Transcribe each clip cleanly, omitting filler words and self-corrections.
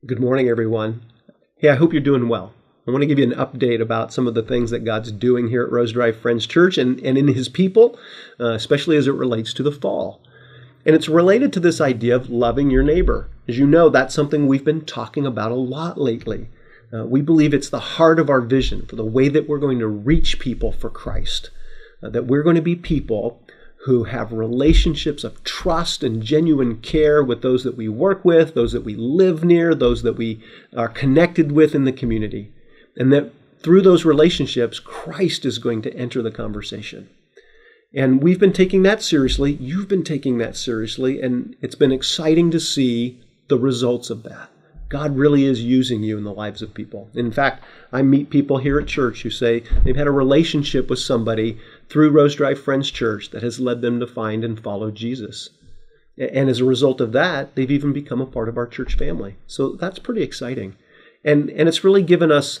Good morning, everyone. Hey, I hope you're doing well. I want to give you an update about some of the things that God's doing here at Rose Drive Friends Church and in His people, especially as it relates to the fall. And it's related to this idea of loving your neighbor. As you know, that's something we've been talking about a lot lately. We believe it's the heart of our vision for the way that we're going to reach people for Christ, that we're going to be people who have relationships of trust and genuine care with those that we work with, those that we live near, those that we are connected with in the community. And that through those relationships, Christ is going to enter the conversation. And we've been taking that seriously. You've been taking that seriously. And it's been exciting to see the results of that. God really is using you in the lives of people. In fact, I meet people here at church who say they've had a relationship with somebody through Rose Drive Friends Church that has led them to find and follow Jesus. And as a result of that, they've even become a part of our church family. So that's pretty exciting. And it's really given us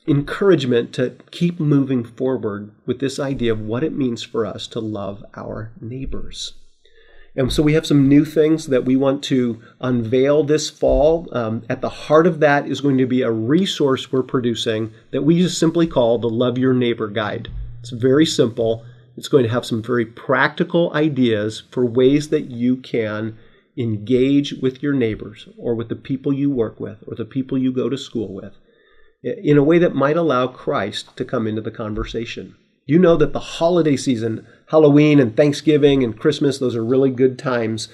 encouragement to keep moving forward with this idea of what it means for us to love our neighbors. And so we have some new things that we want to unveil this fall. At the heart of that is going to be a resource we're producing that we just simply call the Love Your Neighbor Guide. It's very simple. It's going to have some very practical ideas for ways that you can engage with your neighbors or with the people you work with or the people you go to school with in a way that might allow Christ to come into the conversation. You know that the holiday season, Halloween and Thanksgiving and Christmas, those are really good times,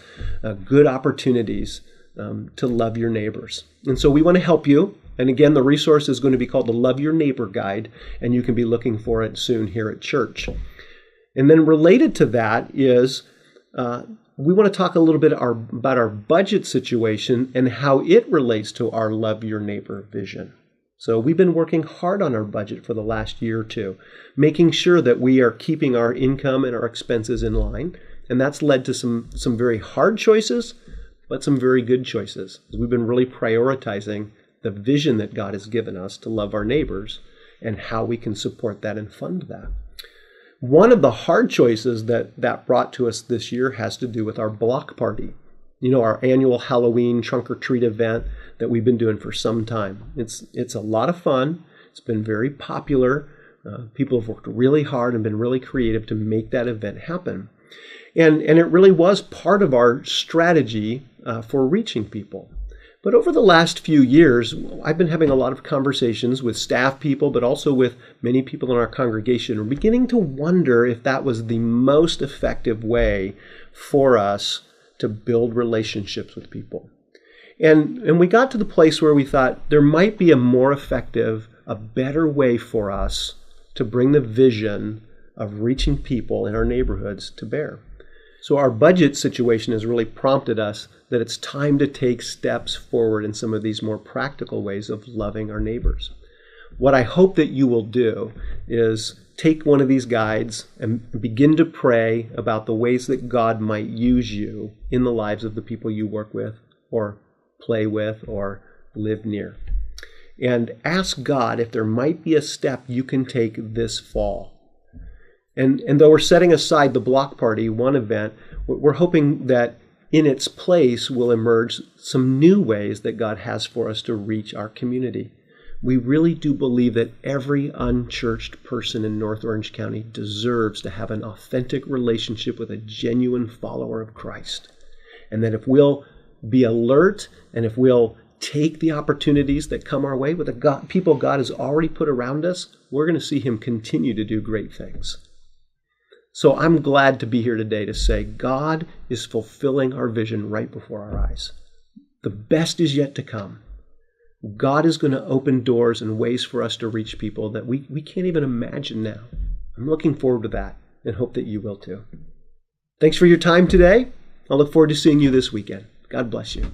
good opportunities to love your neighbors. And so we want to help you. And again, the resource is going to be called the Love Your Neighbor Guide, and you can be looking for it soon here at church. And then related to that is we want to talk a little bit about our budget situation and how it relates to our Love Your Neighbor vision. So we've been working hard on our budget for the last year or two, making sure that we are keeping our income and our expenses in line. And that's led to some very hard choices, but some very good choices. We've been really prioritizing the vision that God has given us to love our neighbors and how we can support that and fund that. One of the hard choices that brought to us this year has to do with our block party. You know, our annual Halloween trunk or treat event that we've been doing for some time. It's a lot of fun. It's been very popular. People have worked really hard and been really creative to make that event happen. And it really was part of our strategy for reaching people. But over the last few years, I've been having a lot of conversations with staff people, but also with many people in our congregation. We're beginning to wonder if that was the most effective way for us to build relationships with people. And we got to the place where we thought there might be a more effective, a better way for us to bring the vision of reaching people in our neighborhoods to bear. So our budget situation has really prompted us that it's time to take steps forward in some of these more practical ways of loving our neighbors. What I hope that you will do is take one of these guides and begin to pray about the ways that God might use you in the lives of the people you work with or play with or live near. And ask God if there might be a step you can take this fall. And though we're setting aside the block party, one event, we're hoping that in its place will emerge some new ways that God has for us to reach our community. We really do believe that every unchurched person in North Orange County deserves to have an authentic relationship with a genuine follower of Christ. And that if we'll be alert and if we'll take the opportunities that come our way with the people God has already put around us, we're going to see Him continue to do great things. So I'm glad to be here today to say God is fulfilling our vision right before our eyes. The best is yet to come. God is going to open doors and ways for us to reach people that we can't even imagine now. I'm looking forward to that and hope that you will too. Thanks for your time today. I'll look forward to seeing you this weekend. God bless you.